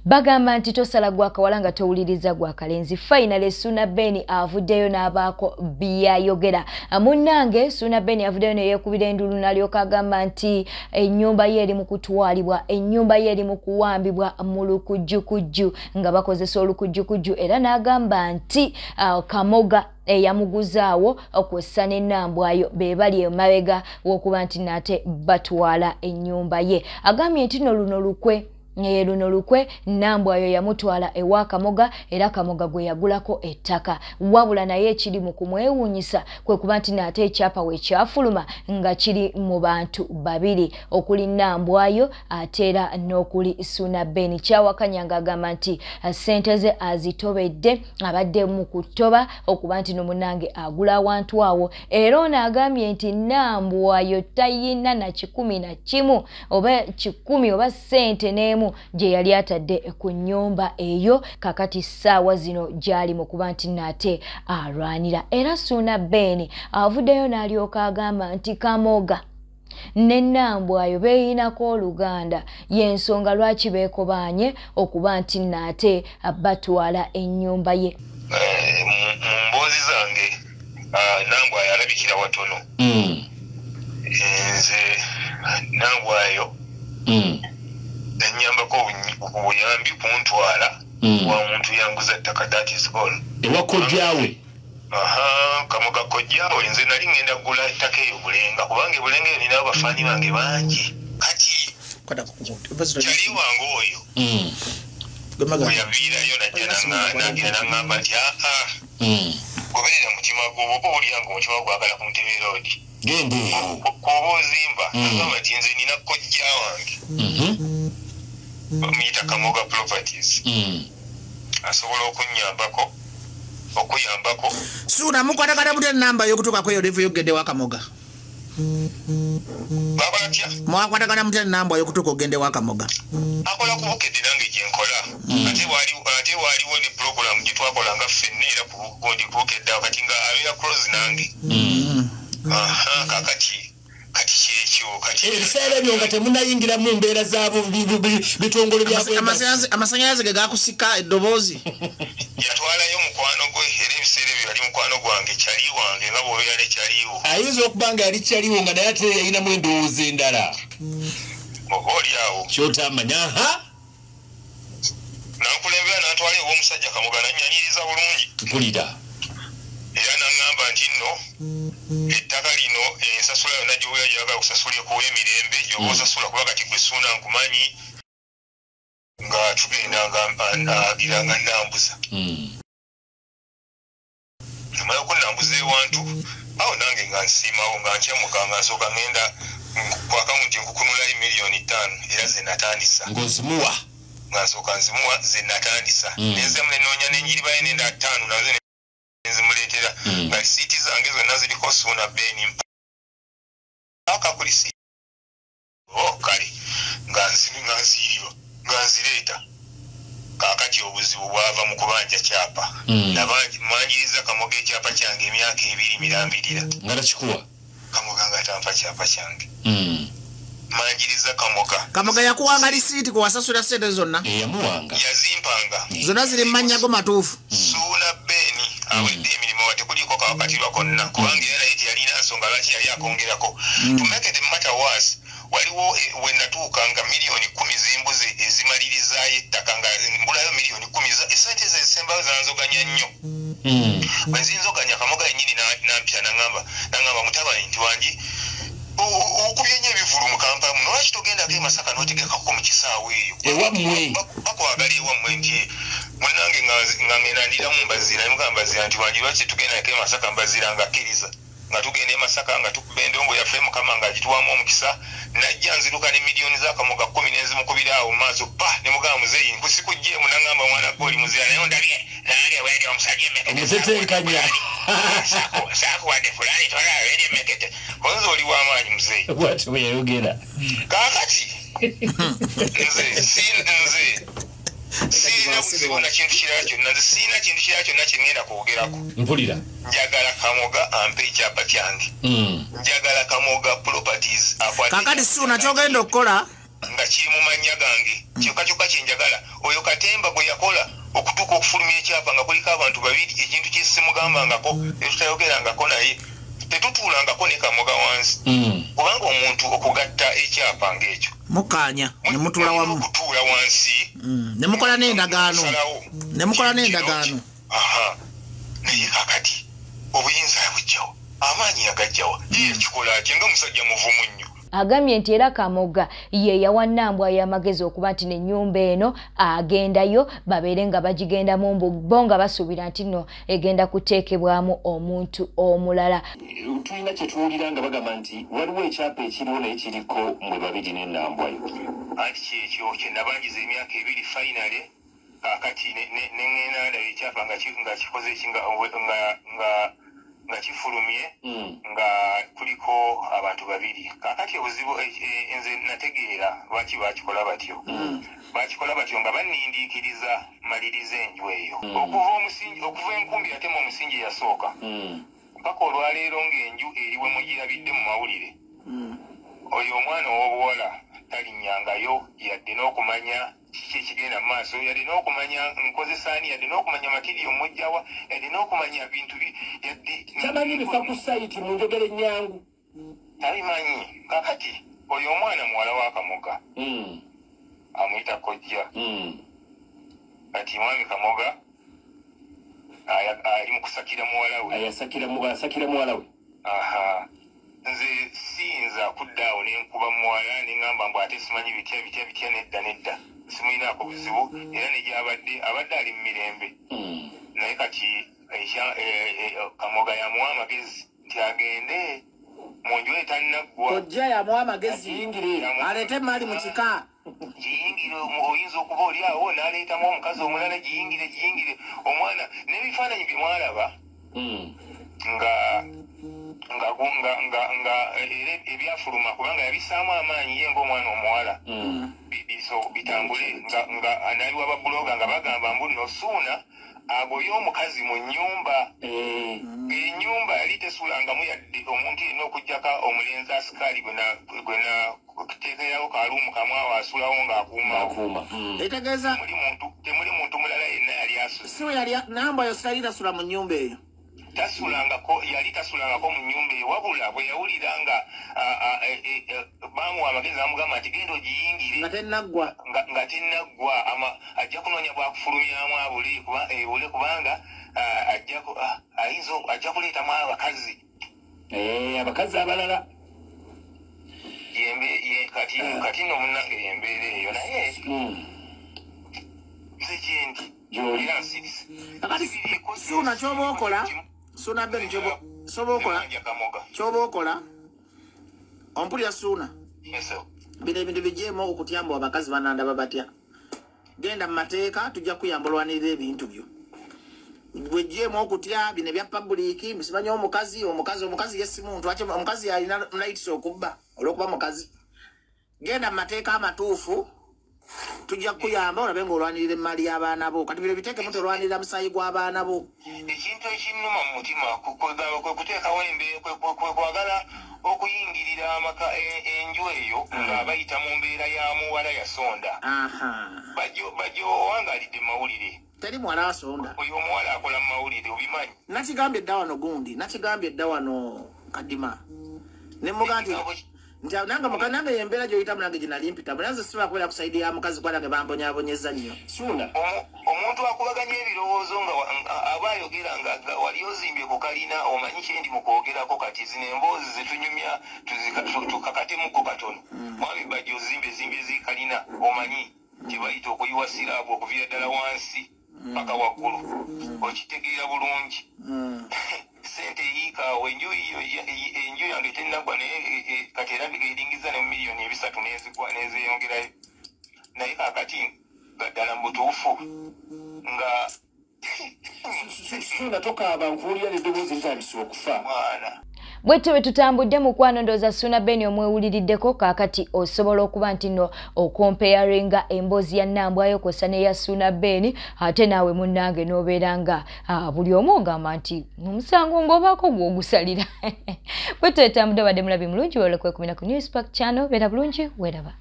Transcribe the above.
Bagamba nti tosala gwa kawala nga towuliriza gwa kalenzi. Finally Suna Ben avuddeyo n'abaako byayogera. Munnange Suna Ben avuddeyo ne yeekubira endulu n'alyoka agamba nti ennyumba ye eri mu kutwalibwa, ennyumba ye eri mu kuwambibwa mu lukujjukujju nga bakozesa olukujjukujju, era n'agamba nti Kamoga eyamuguzaawo okwessa n'ennambwayo be bali emabega w'okuba nti nate batwala ennyumba ye. Agambye nti luno lukwe Nambwayo yamutwala ewa Kamoga era Kamoga gwe yagulako ettaka. Wabula naye ekiri mu kumwewuunyisa kwe kuba nti nate ekyapa we kyafuluma nga kiri mu bantu babiri, okuli Nambwayo ate era n'okuli Suna Ben. Kyawakanya ng'agamba nti ssente ze azitobedde, abadde mu kutoba okuba nti n'omunange agula awantu awo, era ono agambye nti Nambwayo tayina na 11 oba 10 oba ssente n'emu gye yali atadde ku nnyumba eyo kakati ssaawa zino gyali mu kuba nti nate alwanira. Era Suna Ben avuddeyo n'alyoka agamba nti Kamoga ne Nambwayo beeyinako oluganda, y'ensonga lwaki beekobanye okuba nti nate batwala ennyumba ye. Mu mboozi zange Nambwayo alabikira watono. Nze Nambwayo nanyambako obuyambi kuntwala wa muntu yanguza ettaka, that is all. Ewa kojjaawe? Kamoga kojjaawe nze nali ngenda kugula ettaka eyo Bulenga kubanga Bulenga eyo ninawo bafaani bange bangi. Kati kyali wange oyo weyaviirayo najja n'aŋŋamba nti goberera mutima gwo, oba olyange omutima gwagala ku Ntebe Road kuba ozimba agamba nti nze nina kojja wange bamuyita Kamoga Properties asobola okuyambako. Suna mukwatagana mutya namba y'okutuukako eyo livu yogedde wa Kamoga? Baba atya? Mwakwatagana mutya namba y'okutuuka ogende wa Kamoga? Akola ku bukedde nange gye nkola. Ate waaliwo ne program gye twakolanga ffenna era ku bukedde kati nga abeera close nange. Kati kyekyo kati ebiseera ebyo nga temunayingira mu mbeera zaabo bitongole amasannyalaze ge gakusika eddoboozi yatwalayo mukwano gwe, era ebiseera ebyo yali mukwano gwange, kyali wange nga bw'obeera kyaliwo. Ayinza okuba nga yali kyaliwo nga naye ate yayinamu endowooza endala oba oliawo kyotamanya. Nankulembera n'antwala ew'omusajja Kamoga nannyanyiriza bulungi. Mpulira. Era n'aŋŋamba nti nno ettaka lino ensasula yonna gy'obeera gy'agala kusasuleko emirembe gy'oba osasula kuba kati gwe Suna nkumanyi nga tugenda agira nga nambuza. Amala okunnambuza ewantu awo nange nga nsiimawo nga nkyamuka nga nsooka ngenda ku akawunti nkukunulayo $5,000,000 era ze natandisa. Ng'ozimuwa? Nga nsooka nzimuwa ze natandisa. Nenzemu ne noonya n'enjiribayo n'enda 5 nazo nzimuleetera nga lisiiti zange zonna ziriko Suna Ben mpaka ku lisiiti kale nga nzireeta. Kaakati obuzibu bwava mu kubanja kyapa. Manjiriza Kamoga ekyapa kyange emyaka 2 mirambirira. Nga nakikuwa? Kamoga nga tampa kyapa kyange. Manjiriza Kamoga yakuwanga lisiiti kwe wasasula ssente zonna? Yamuwanga. Yazimpanga. Zonna ziri mu mannya go matuufu. Suna Ben awedde emirimu tekuliko kawakatirwa konna kubanga era naye teyalina nsonga lwaki yali akongerako. To make the matter worse, waliwo we natuuka nga $10,000 zimbuze ezimalirizayo ettaka nga mbulayo $10,000 esente ze ezisembayo zanzoganya nnyo. Bwe zinzoganya Kamoga yennyini nampya n'aŋŋamba mutabani nti wangi okubye nnyo ebivulu mu Kampala muno, lwaki togendako e Masaka n'otegekako mu kisaawe eyo ewammwe bakwagala ewammwe nti munnange nga ngendandiramu mbazira nemugamba mbazira nti wangi lwaki tugendako e Masaka mbazira nga akkiriza nga tugenda e Masaka nga tukuba endongo yaffe Mukama nga agituwamu omukisa, najja nziruka ne miliyoni za Kamoga 10 n'enzimukubira awo mu maaso nemugamba muzeeyi nkusikujjeemu n'aŋŋamba mwana gw'oli muzira naye ondabye nange weeri omusajja omutetenkanya saakuwadde fulani tolaba weeri emekete oyinza oli w'amaanyi muzeeyi bw'ati bwe yayogera. Kaakati sirina buzibu na kintu kirala kyonna, nze sirina kintu kirala kyonna kye ngenda kwogerako. Mpulira. Njagala Kamoga ampe ekyapa kyange. Njagala Kamoga Properties akwate. Kakati Suna kyogenda okukola nga kiri mu mannya gange. kyokka kyenjagala oyo Katemba bwe yakola okutuuka okufulumya ekyapa nga kuliko abantu babiri ekintu kyesimugambangako etutayogerangako naye tetutuulangako ne Kamoga wansi kubanga omuntu okugatta ekyapa ng'ekyo mukanya ne mutula wamu okutuula wansi ne mukola n'endagaano naye kakati obuyinza bujjawo amaanyi yagajjawa ye kikola kye nga musajja muvumu nnyo agambye nti era Kamoga ye yawa Nambwa y'amagezi okuba nti n'ennyumba eno agendayo babeere nga bagigendamu bo nga basuubira nti nno egenda kuteekebwamu omuntu omulala. Tulina kye tuwulira nga bagamba nti waliwo ekyapa ekiriwo naye kiriko mwe babiri ne Nambwa yo. Anti kyekyo kye nabangiza emyaka 2 finale kakati neŋŋenda ndaba ekyapa nga kikoze nga kifulumye nga kuliko abantu babiri kakati obuzibu nze nategeera lwaki bakikola batyo nga bannindiikiriza maliriza enju eyo okuva enkumbi yatema omusingi yasooka mpaka olwaleero ng'enju eriwe mugirabidde mu mawulire oyo omwana ow'obuwala talinnyangayo yadde n'okumanya kiki ekigenda mu maaso yadde n'okumanya nkozesaani yadde n'okumanya matiriyo mujjawa yadde n'okumanya bintu yadde tamanyi bifa ku sayiti mu njogera ennyangu tabimanyi kakati oyo omwana muwala wa Kamoga amuyita kojja kati mwami Kamoga ali mu kusakira muwala we asakira muwala we nze siyinza kuddaawo nenkuba muwala neŋŋamba mbu ate simanyi bitya nedda simuyinaako buzibu era abadde ali mu mirembe naye kati Kamoga yamuwa amagezi nti agende mu nju etannagwa kojja yamuwa amagezi aleete emaali mu kika giyingire oyinza okuba oli awo n'aleetamu omukazi omulala giyingire omwana n'ebifaananyi bye mwalaba nga era ebyafuluma kubanga yabissaamu amaanyi ye ng'omwana omuwala bitambule nga naliwo ababuloga nga bagamba mbu nno Suuna agoye omukazi mu nnyumba ennyumba yali tesuulangamu yadde omuntu yenna okuggyako omulenzi asikaali gwe nateekerawo kaaluumu kamu awo asulawo ng'akuuma etegeeza temuli muntu mulala yenna yali asula Nambwa yo sitali tasula mu nnyumba eyo yali tasulangako mu nnyumba eyo wabula bwe yawulira nga bamuwa amagezi amugamba nti genda ogiyingire nga tennaggwa ajja kunoonya bwakufulumyamu ebule kubanga ajja kuleetamu abakazi abalala kati nno munnange yembeera eyo naye nze gyendi era nsirise Suuna kyoba okola Suuna beni kyoba okola ompulira Suuna bino ebintu bijeemu okutyamba abakazi banandaba batya genda mu mateeka tujja kuyamba olwanirira ebintu byo bwejeemu okutya bino ebya pabuliiki musimanyi omukazi yesi muntu omukazi alina naitisa okubba olwokuba mukazi genda mu mateeka amatuufu tujja kuyamba olabe ng'olwanirira emaali y'abaana bo kati bino biteeke muti olwanirira musaayi gw'abaana bo ekintu ekinnuma mu mutima kwe kuteekawo kwagala okuyingirira enju eyo nga bayita mu mbeera ya muwala yasonda bajjo owangalidde mu mawulire teri muwala wasonda oyo omuwala akola mu mawulire obimanyi nakigambye edda wano gundi nakigambye edda wano Kadima ne muga nti nange yembeera gy'oyitamu nange gye nali mpitamu naye nze sisobola kubeera ku sayidi ya mukazi kuba nange bambonyabonyeza nnyo Suuna omuntu akubaganya ebirowoozo nga aba ayogera nga wali ozimbye ku kalina omanyi kyendi mu kwogerako kati zino emboozi zetunyumya tukakatemuko katono mwami bajja ozimbe zikalina omanyi kyebayita okuyiwa siraabu okuviira ddala wansi paka waggulu okitegeera bulungi sente eyiikaawo enju yange tennaggwa naye kati erabika eringiza ne miliyoni 3 nezeyongerayo naye kakati gaddala mu butuufu nga Suuna tokaaba nkuwulira eddoboozi ntandise okufa mwana bwetyo bwe tutambudde mukwano ndooza Suuna Beni omwewulirideko kaakati osobola okuba nti nno okompeyaringa emboozi ya Nambwayo kosa neya Suuna Beni ate naawe munnange n'obeera nga buli omu ogamba nti omusango ng'obaako gw'ogusalira bwetyo tutambudde badde mulabi mulungi weolekwe 10 ku Newspark channel beera bulungi weeraba